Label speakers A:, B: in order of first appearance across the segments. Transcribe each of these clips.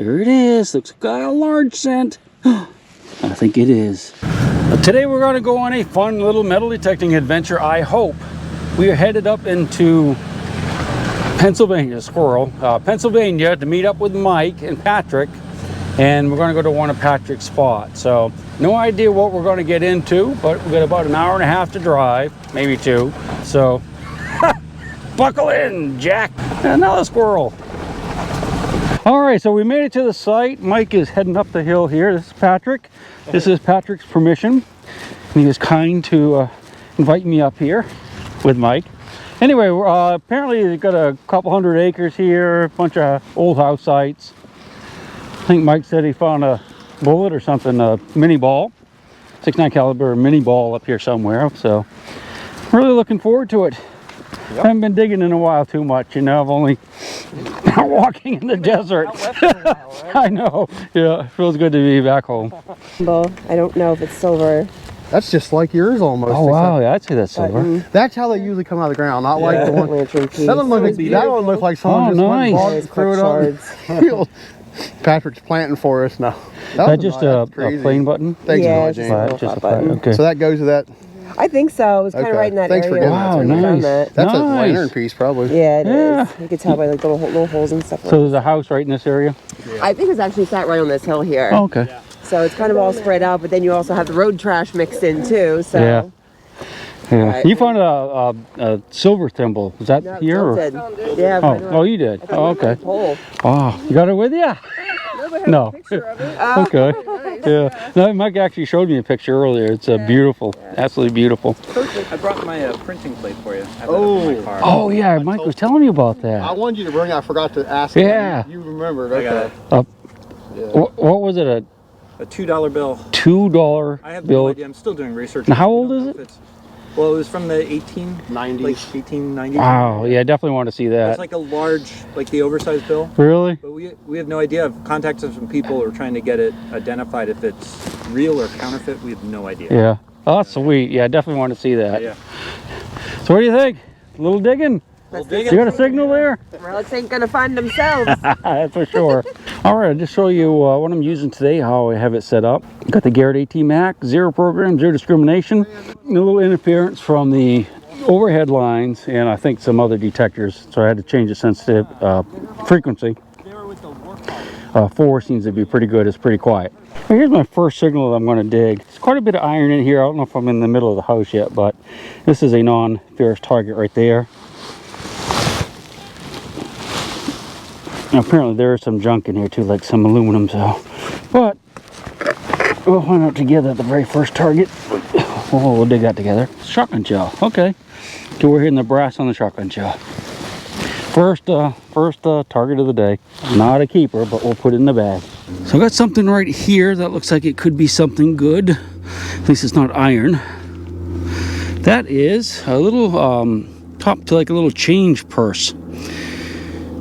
A: There it is. Looks like a large scent. I think it is. Today we're going to go on a fun little metal detecting adventure, I hope. We are headed up into Pennsylvania, Pennsylvania, to meet up with Mike and Patrick. And we're going to go to one of Patrick's spots. So no idea what we're going to get into, but we've got about an hour and a half to drive, maybe 2. So buckle in, Jack. Another squirrel. All right, so we made it to the site. Mike is heading up the hill here. This is Patrick. This is Patrick's permission. He was kind to invite me up here with Mike. Anyway, apparently they've got a couple hundred acres here, a bunch of old house sites. I think Mike said he found a bullet or something, a mini ball, 6.9 caliber mini ball up here somewhere. So really looking forward to it. Yep. I haven't been digging in a while too much, you know. I've only been walking in the desert. I know. Yeah, it feels good to be back home.
B: I don't know if it's silver.
C: That's just like yours almost.
A: Oh wow, yeah, I'd say that's silver.
C: That's how they usually come out of the ground, not like the one. That one looks like someone just went and threw it up. Patrick's planting for us now.
A: That just a plain button?
C: Thanks
B: yeah,
C: so much,
B: just a button.
A: Okay.
C: So that goes to that.
B: I think so. It was kind of right in that
C: Thanks
B: area.
C: For getting
A: wow,
C: that.
A: Nice.
C: That's a lantern piece, probably.
B: Yeah, it is. You can tell by like little holes and stuff.
A: So there's a house right in this area?
B: Yeah. I think it's actually sat right on this hill here.
A: Oh, okay. Yeah.
B: So it's kind of all spread out, but then you also have the road trash mixed in too. So.
A: Yeah. Yeah. Right. You found a silver thimble. Was that here? Or?
B: Yeah.
A: Oh, you did. Oh, okay. Oh, you got it with you? No. Okay. Yeah. No, Mike actually showed me a picture earlier. It's beautiful. Absolutely beautiful.
D: I brought my printing plate for you.
A: Oh yeah, Mike was telling me about that.
C: I wanted you to bring it. I forgot to ask.
A: Yeah.
C: You remembered. Okay.
A: What was it? A
D: $2 bill.
A: $2
D: I have
A: bill.
D: no idea. I'm still doing research.
A: Now, how old is it?
D: Well, it was from the 1890s. Like 1890s.
A: Wow, yeah, I definitely want to see that.
D: It's like a large, like the oversized bill.
A: Really?
D: But we have no idea. I've contacted some people who are trying to get it identified. If it's real or counterfeit, we have no idea.
A: Yeah. Oh, that's sweet. Yeah, I definitely want to see that.
D: Yeah.
A: So what do you think? A little digging? You got a signal there?
B: Relics ain't gonna find themselves.
A: That's for sure. All right, I'll just show you what I'm using today, how I have it set up. Got the Garrett AT Mac, 0 program, 0 discrimination. A little interference from the overhead lines and I think some other detectors, so I had to change the sensitive frequency. 4 seems to be pretty good. It's pretty quiet. Well, here's my first signal that I'm going to dig. There's quite a bit of iron in here. I don't know if I'm in the middle of the house yet, but this is a non-ferrous target right there. Now, apparently there is some junk in here too, like some aluminum, so. But we'll find out together the very first target. Oh, we'll dig that together. Shotgun shell. Okay. So we're hitting the brass on the shotgun shell. First target of the day. Not a keeper, but we'll put it in the bag. So I got something right here that looks like it could be something good. At least it's not iron. That is a little top to like a little change purse.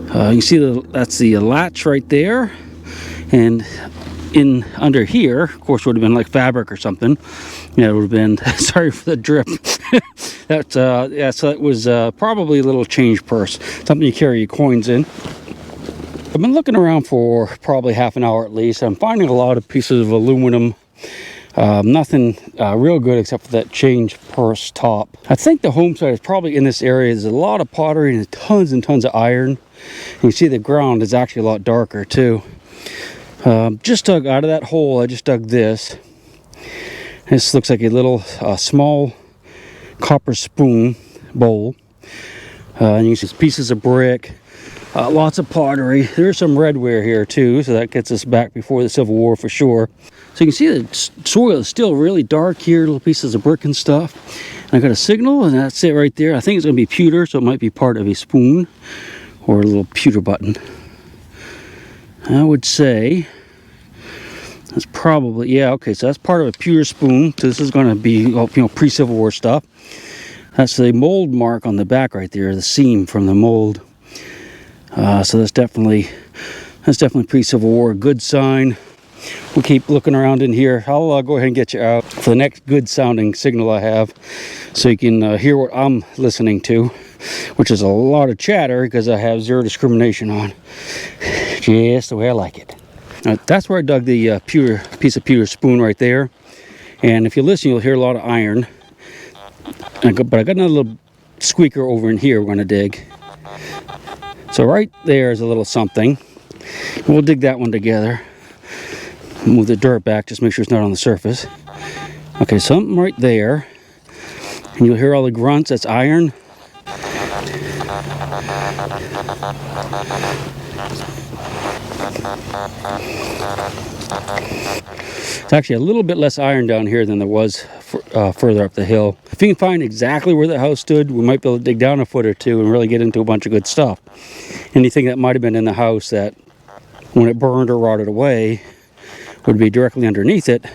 A: You can see that's the latch right there, and in under here, of course, would have been like fabric or something. Yeah, it would have been. Sorry for the drip. That's yeah. So it was probably a little change purse, something you carry your coins in. I've been looking around for probably half an hour at least. I'm finding a lot of pieces of aluminum. Nothing real good except for that change purse top. I think the home site is probably in this area. There's a lot of pottery and tons of iron. You see the ground is actually a lot darker too. Just dug out of that hole. I just dug this. This looks like a little small copper spoon bowl. And you see pieces of brick, lots of pottery. There's some redware here too, so that gets us back before the Civil War for sure. So you can see the soil is still really dark here, little pieces of brick and stuff. And I got a signal, and that's it right there. I think it's going to be pewter, so it might be part of a spoon or a little pewter button. I would say that's probably, yeah, okay, so that's part of a pewter spoon. So this is going to be, you know, pre-Civil War stuff. That's the mold mark on the back right there, the seam from the mold. So that's definitely pre-Civil War, good sign. We'll keep looking around in here. I'll go ahead and get you out for the next good sounding signal I have, so you can hear what I'm listening to, which is a lot of chatter because I have 0 discrimination on. Just the way I like it. That's where I dug the piece of pewter spoon right there. And if you listen, you'll hear a lot of iron. But I got another little squeaker over in here we're going to dig. So right there is a little something. We'll dig that one together. Move the dirt back, just make sure it's not on the surface. Okay, something right there. And you'll hear all the grunts, that's iron. It's actually a little bit less iron down here than there was further up the hill. If you can find exactly where the house stood, we might be able to dig down a foot or two and really get into a bunch of good stuff. Anything that might have been in the house that, when it burned or rotted away, would be directly underneath it.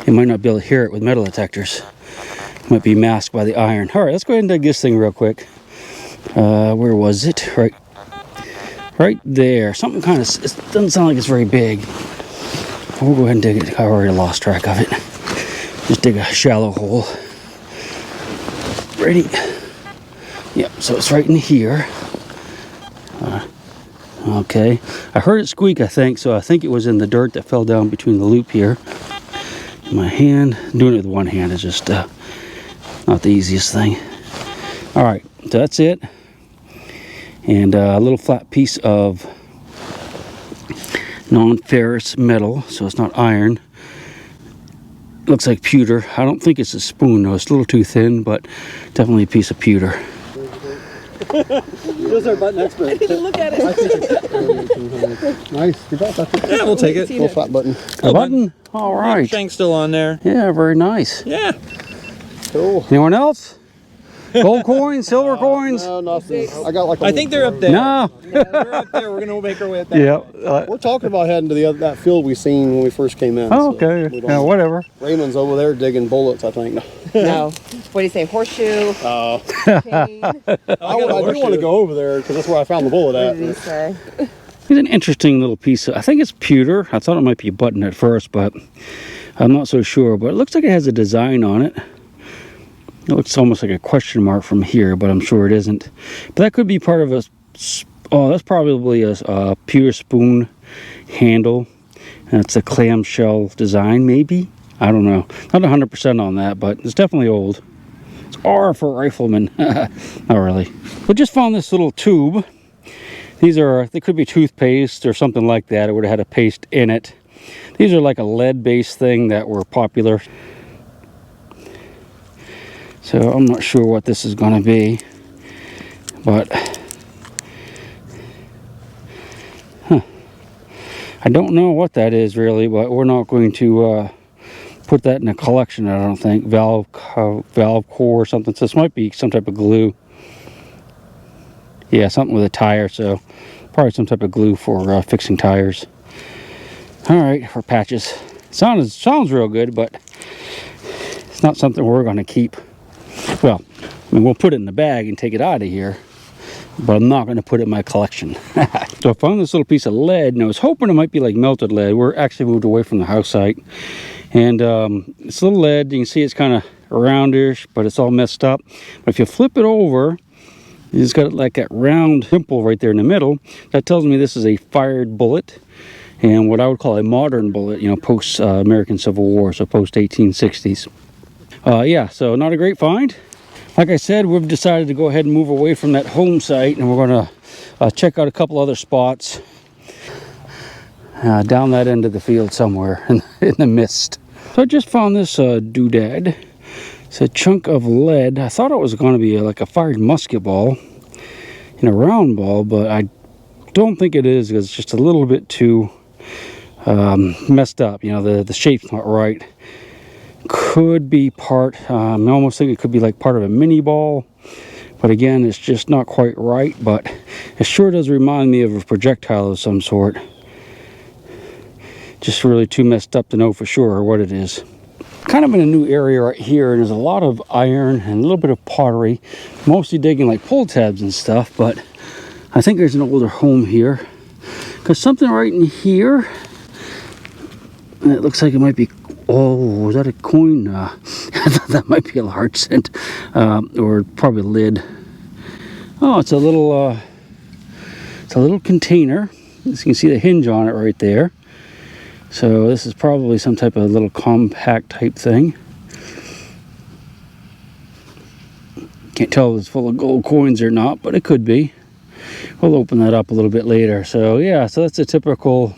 A: You might not be able to hear it with metal detectors. It might be masked by the iron. All right, let's go ahead and dig this thing real quick. Where was it? Right there. Something kind of, it doesn't sound like it's very big. We'll go ahead and dig it. I already lost track of it. Just dig a shallow hole. Ready? Yep, so it's right in here. Okay. I heard it squeak, I think, so I think it was in the dirt that fell down between the loop here. My hand, doing it with one hand is just not the easiest thing. All right, so that's it. And a little flat piece of non-ferrous metal, so it's not iron. Looks like pewter. I don't think it's a spoon though, it's a little too thin, but definitely a piece of pewter.
E: Who's our button expert?
B: I didn't look at it.
C: Nice. Good job.
D: Yeah, we'll take it.
C: Full flat button.
A: A button? All right.
D: Shank's still on there.
A: Yeah, very nice.
D: Yeah.
C: Cool.
A: Anyone else? Gold coins, silver coins?
C: No, nothing. I got like a
D: I think they're up there.
A: No.
D: They're up there. We're gonna make our way up there.
A: Yeah.
C: We're talking about heading to that field we seen when we first came in.
A: Oh,
C: so
A: okay.
C: we don't
A: Yeah,
C: know.
A: whatever.
C: Raymond's over there digging bullets, I think.
B: No. What do you say? Horseshoe? Chain?
C: I do want to go over there because that's where I found the bullet
B: What
C: at.
B: did he say?
A: It's an interesting little piece. I think it's pewter. I thought it might be a button at first, but I'm not so sure. But it looks like it has a design on it. It looks almost like a question mark from here, but I'm sure it isn't. But that could be part of a... Oh, that's probably a pewter spoon handle. And it's a clamshell design, maybe? I don't know. Not 100% on that, but it's definitely old. It's R for rifleman. Not really. We just found this little tube. They could be toothpaste or something like that. It would have had a paste in it. These are like a lead-based thing that were popular. So I'm not sure what this is going to be, but I don't know what that is really, but we're not going to put that in a collection, I don't think. Valve core or something. So this might be some type of glue. Yeah, something with a tire, so probably some type of glue for fixing tires. All right, for patches. Sounds real good, but it's not something we're going to keep. Well, I mean, we'll put it in the bag and take it out of here, but I'm not going to put it in my collection. So I found this little piece of lead, and I was hoping it might be like melted lead. We're actually moved away from the house site, and it's a little lead. You can see it's kind of roundish, but it's all messed up. But if you flip it over, it's got like that round dimple right there in the middle. That tells me this is a fired bullet, and what I would call a modern bullet, you know, post American Civil War, so post 1860s. Yeah, so not a great find. Like I said, we've decided to go ahead and move away from that home site, and we're going to check out a couple other spots down that end of the field somewhere in the mist. So I just found this doodad. It's a chunk of lead. I thought it was going to be like a fired musket ball in a round ball, but I don't think it is because it's just a little bit too messed up. You know, the shape's not right. Could be part, I almost think it could be like part of a mini ball, but again, it's just not quite right. But it sure does remind me of a projectile of some sort. Just really too messed up to know for sure what it is. Kind of in a new area right here, and there's a lot of iron and a little bit of pottery, mostly digging like pull tabs and stuff. But I think there's an older home here, because something right in here, and it looks like it might be, oh, was that a coin? That might be a large cent, or probably a lid. Oh, it's a little container. As you can see the hinge on it right there. So this is probably some type of little compact type thing. Can't tell if it's full of gold coins or not, but it could be. We'll open that up a little bit later. So yeah, so that's a typical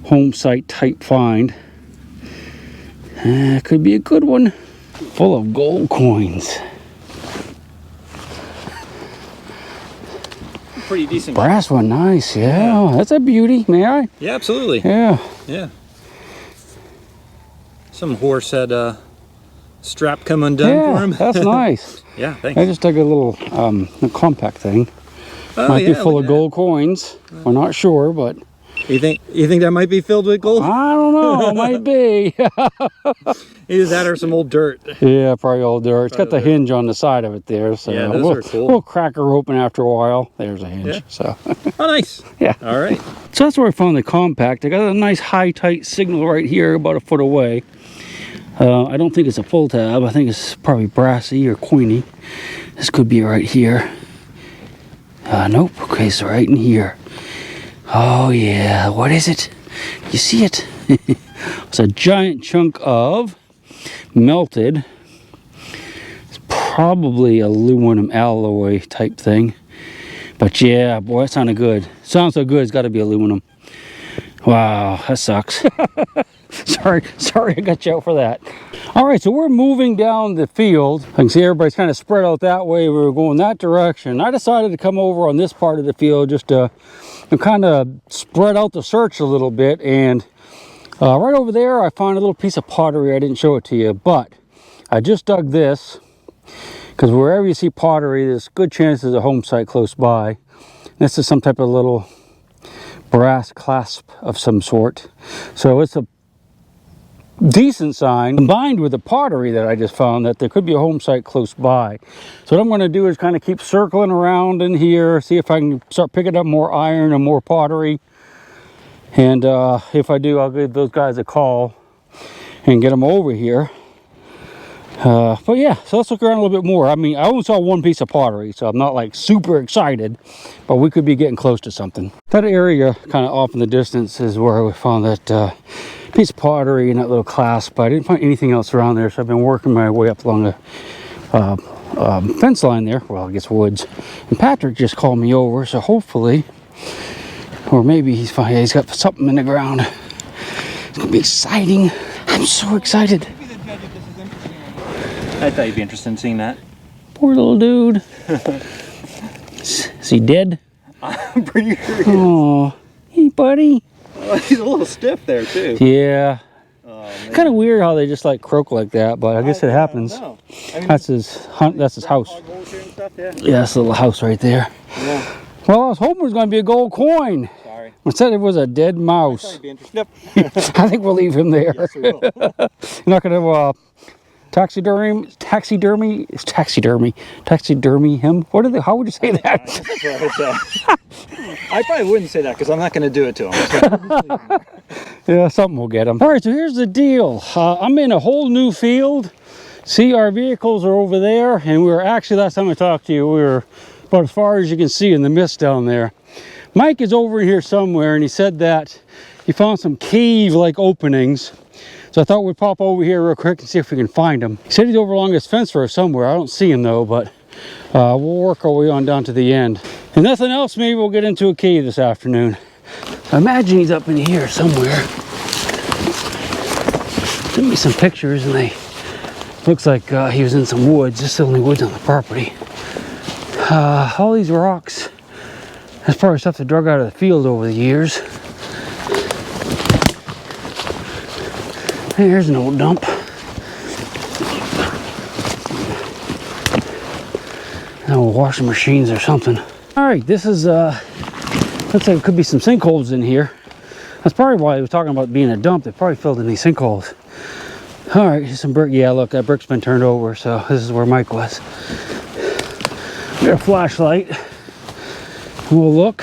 A: home site type find. Could be a good one. Full of gold coins.
D: Pretty decent.
A: Brass one, nice. Yeah, that's a beauty, may I?
D: Yeah, absolutely.
A: Yeah.
D: Yeah. Some horse had a strap come undone for him.
A: That's nice.
D: Yeah, thanks.
A: I just dug a little compact thing.
D: Oh,
A: Might be
D: yeah,
A: full
D: look
A: of
D: at
A: gold coins. We're not sure, but
D: You think that might be filled with gold?
A: I don't know. It might be.
D: Either that or some old dirt.
A: Yeah, probably old dirt. It's got the
D: Probably.
A: hinge on the side of it there. So
D: Yeah, those are cool.
A: We'll crack her open after a while. There's a hinge.
D: Yeah.
A: So
D: Oh, nice.
A: yeah.
D: All right.
A: So that's where I found the compact. I got a nice high tight signal right here, about a foot away. I don't think it's a full tab. I think it's probably brassy or coiny. This could be right here. Nope. Okay, so right in here. Oh yeah, what is it? You see it? It's a giant chunk of melted. It's probably aluminum alloy type thing. But yeah, boy, that sounded good. Sounds so good, it's got to be aluminum. Wow, that sucks. sorry I got you out for that. All right, so we're moving down the field. I can see everybody's kind of spread out that way. We were going that direction. I decided to come over on this part of the field just to kind of spread out the search a little bit. And right over there, I found a little piece of pottery. I didn't show it to you, but I just dug this because wherever you see pottery, there's a good chance there's a home site close by. This is some type of little brass clasp of some sort. So it's a decent sign combined with the pottery that I just found that there could be a home site close by. So what I'm going to do is kind of keep circling around in here, see if I can start picking up more iron and more pottery. And if I do, I'll give those guys a call and get them over here. But yeah, so let's look around a little bit more. I mean, I only saw one piece of pottery, so I'm not like super excited, but we could be getting close to something. That area kind of off in the distance is where we found that piece of pottery and that little clasp, but I didn't find anything else around there, so I've been working my way up along the fence line there. Well, I guess woods. And Patrick just called me over, so hopefully, or maybe he's fine. Yeah, he's got something in the ground. It's gonna be exciting. I'm so excited.
D: I thought you'd be interested in seeing that.
A: Poor little dude. Is he dead?
D: I'm pretty sure he is.
A: Oh, hey buddy.
D: Oh, he's a little stiff there too.
A: Yeah.
D: Oh,
A: Kind of weird how they just like croak like that, but I guess it happens.
D: I mean,
A: That's his hunt. That's his house.
D: holes here and stuff, yeah.
A: Yeah, that's the little house right there.
D: Yeah.
A: Well, I was hoping it was going to be a gold coin.
D: Sorry.
A: Instead, it was a dead
D: I thought
A: mouse.
D: you'd be interested. Yep.
A: I think we'll leave him there.
D: Yes, we will.
A: You're not going to taxidermy him. What are they? How would you say that?
D: That's what I would say. I probably wouldn't say that because I'm not going to do it to him.
A: Yeah, something will get him. All right, so here's the deal. I'm in a whole new field. See, our vehicles are over there, and we were actually, last time I talked to you, we were about as far as you can see in the mist down there. Mike is over here somewhere, and he said that he found some cave-like openings. So I thought we'd pop over here real quick and see if we can find him. He said he's over along this fence row somewhere. I don't see him though, but we'll work our way on down to the end. If nothing else, maybe we'll get into a cave this afternoon. I imagine he's up in here somewhere. Sent me some pictures and they looks like he was in some woods. This is the only woods on the property. All these rocks, that's probably stuff they drug out of the field over the years. Here's an old dump. Old washing machines or something. All right, this is looks like it could be some sinkholes in here. That's probably why he was talking about being a dump. They probably filled in these sinkholes. All right, here's some brick. Yeah, look, that brick's been turned over, so this is where Mike was. We got a flashlight. We'll look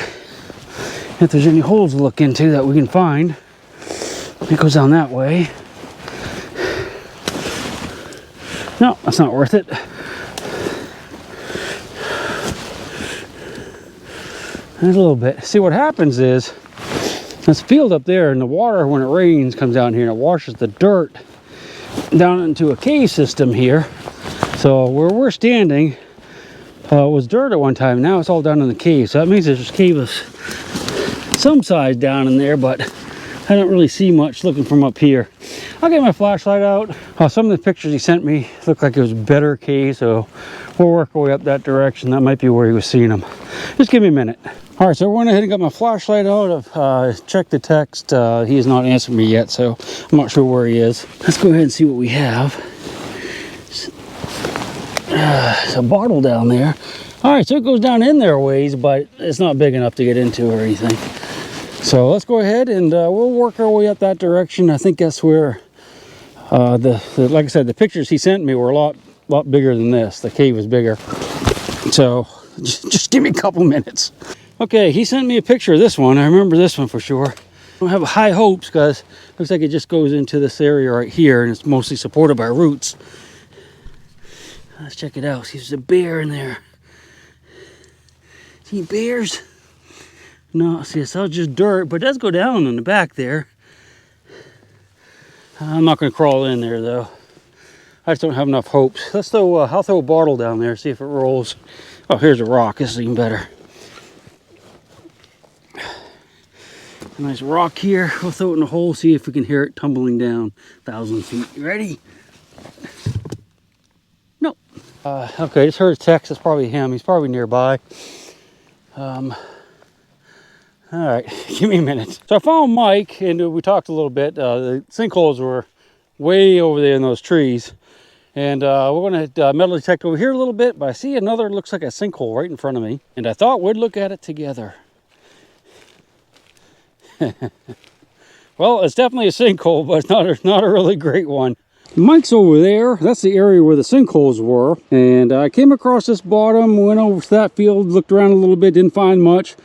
A: if there's any holes to look into that we can find. It goes down that way. No, that's not worth it. There's a little bit. See, what happens is This field up there, and the water, when it rains, comes down here and it washes the dirt down into a cave system here. So where we're standing was dirt at one time. Now it's all down in the cave. So that means there's a cave of some size down in there, but I don't really see much looking from up here. I'll get my flashlight out. Some of the pictures he sent me looked like it was better cave, so we'll work our way up that direction. That might be where he was seeing them. Just give me a minute. All right, so I went ahead and got my flashlight out. I've checked the text. He has not answered me yet, so I'm not sure where he is. Let's go ahead and see what we have. There's a bottle down there. All right, so it goes down in there a ways, but it's not big enough to get into or anything. So let's go ahead and we'll work our way up that direction. I think that's where like I said, the pictures he sent me were a lot bigger than this. The cave was bigger. So just give me a couple minutes. Okay, he sent me a picture of this one. I remember this one for sure. I don't have high hopes because it looks like it just goes into this area right here, and it's mostly supported by roots. Let's check it out. See, there's a bear in there. See bears? No, see, it's all just dirt, but it does go down in the back there. I'm not going to crawl in there though. I just don't have enough hopes. Let's throw. I'll throw a bottle down there, see if it rolls. Oh, here's a rock. This is even better. A nice rock here. We'll throw it in a hole, see if we can hear it tumbling down 1,000 feet. You ready? No. Okay, just heard a text. It's probably him. He's probably nearby. All right, give me a minute. So I found Mike, and we talked a little bit. The sinkholes were way over there in those trees. And we're going to metal detect over here a little bit, but I see another, looks like a sinkhole right in front of me. And I thought we'd look at it together. Well, it's definitely a sinkhole, but it's not a really great one. Mike's over there. That's the area where the sinkholes were. And I came across this bottom, went over to that field, looked around a little bit, didn't find much.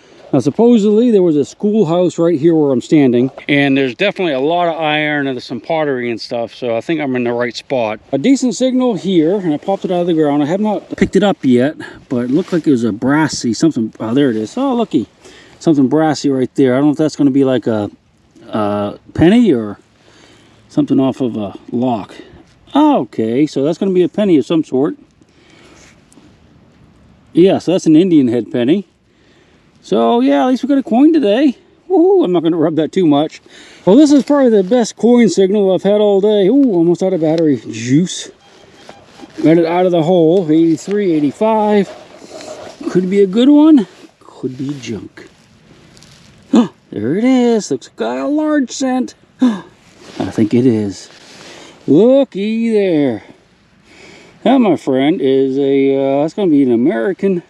A: Supposedly there was a schoolhouse right here where I'm standing, and there's definitely a lot of iron and there's some pottery and stuff, so I think I'm in the right spot. A decent signal here, and I popped it out of the ground. I have not picked it up yet, but it looked like it was a brassy something. Oh, there it is. Oh, looky, something brassy right there. I don't know if that's going to be like a penny or something off of a lock. Okay, so that's going to be a penny of some sort. Yeah, so that's an Indian head penny. So yeah, at least we got a coin today. Woohoo, I'm not going to rub that too much. Well, this is probably the best coin signal I've had all day. Ooh, almost out of battery juice. Got it out of the hole. 83, 85. Could be a good one. Could be junk. Oh, there it is. Looks like a large cent. I think it is. Looky there. That, my friend, is a, that's going to be an American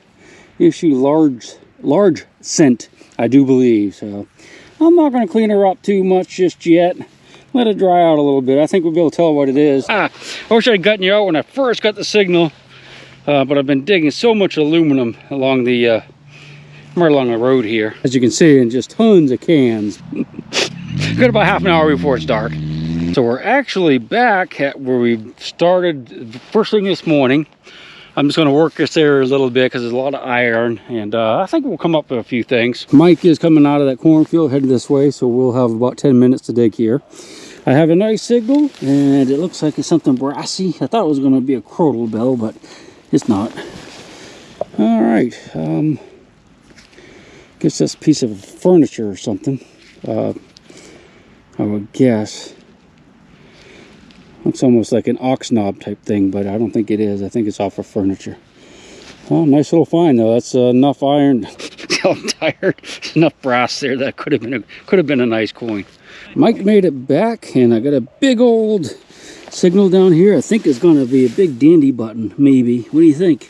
A: issue large cent, I do believe. So I'm not going to clean her up too much just yet. Let it dry out a little bit. I think we'll be able to tell what it is. I wish I'd gotten you out when I first got the signal, but I've been digging so much aluminum along the right along the road here, as you can see, in just tons of cans. Got about half an hour before it's dark. So we're actually back at where we started first thing this morning. I'm just going to work this area a little bit because there's a lot of iron, and I think we'll come up with a few things. Mike is coming out of that cornfield headed this way, so we'll have about 10 minutes to dig here. I have a nice signal, and it looks like it's something brassy. I thought it was going to be a crotal bell, but it's not. All right. Guess that's a piece of furniture or something. I would guess. Looks almost like an ox knob type thing, but I don't think it is. I think it's off of furniture. Oh, nice little find though. That's enough iron. I'm tired. Enough brass there. That could have been a nice coin. Mike made it back, and I got a big old signal down here. I think it's going to be a big dandy button, maybe. What do you think?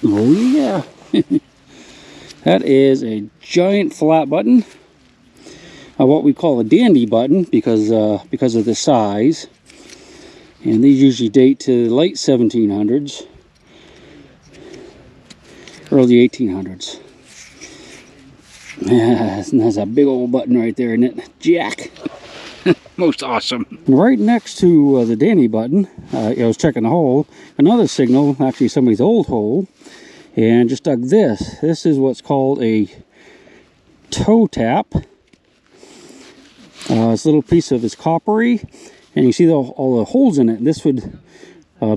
A: Oh yeah. That is a giant flat button. What we call a dandy button because of the size. And these usually date to the late 1700s, early 1800s. Yeah, that's a big old button right there, isn't it? Jack. Most awesome. Right next to the dandy button, I was checking the hole, another signal, actually somebody's old hole, and just dug this. This is what's called a toe tap. This little piece of is coppery, and you see all the holes in it. This would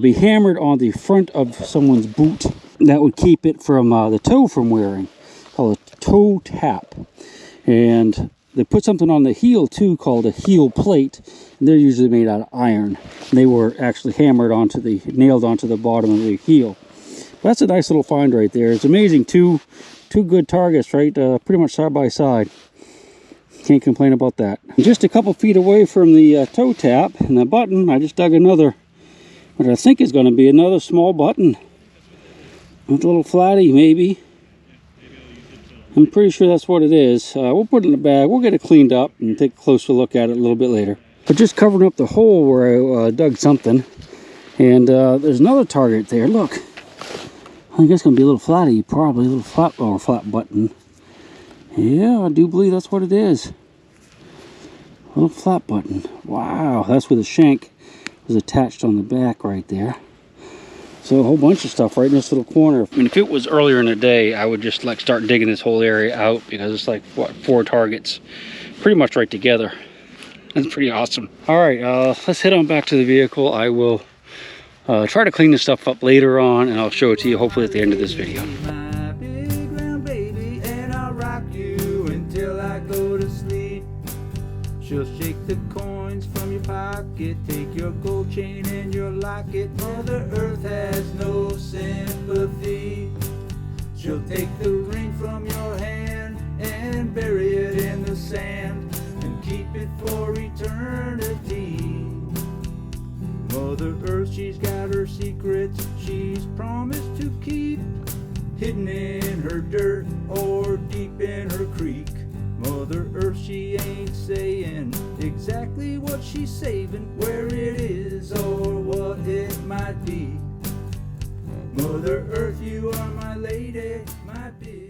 A: be hammered on the front of someone's boot. That would keep it from the toe from wearing. Called a toe tap. And they put something on the heel too called a heel plate. And they're usually made out of iron. And they were actually nailed onto the bottom of the heel. But that's a nice little find right there. It's amazing. Two good targets, right? Pretty much side by side. Can't complain about that. Just a couple feet away from the toe tap and the button, I just dug another, what I think is going to be another small button. With a little flatty, maybe. I'm pretty sure that's what it is. We'll put it in the bag. We'll get it cleaned up and take a closer look at it a little bit later. But just covering up the hole where I dug something. And there's another target there. Look. I think it's going to be a little flatty, probably a little flat button. Yeah, I do believe that's what it is. A little flat button. Wow, that's where the shank was attached on the back right there. So a whole bunch of stuff right in this little corner. I mean, if it was earlier in the day, I would just like start digging this whole area out because it's like, what, 4 targets pretty much right together. That's pretty awesome. All right, let's head on back to the vehicle. I will try to clean this stuff up later on, and I'll show it to you hopefully at the end of this video.
E: My big round baby, and I'll rock you until I go to sleep. She'll shake the coins from your pocket, take your gold chain and your locket. Mother Earth has no sympathy. She'll take the ring from your hand and bury it in the sand and keep it for eternity. Mother Earth, she's got her secrets she's promised to keep, hidden in her dirt or deep in her creek. Mother Earth, she ain't saying exactly what she's saving, where it is or what it might be. Mother Earth, you are my lady, my big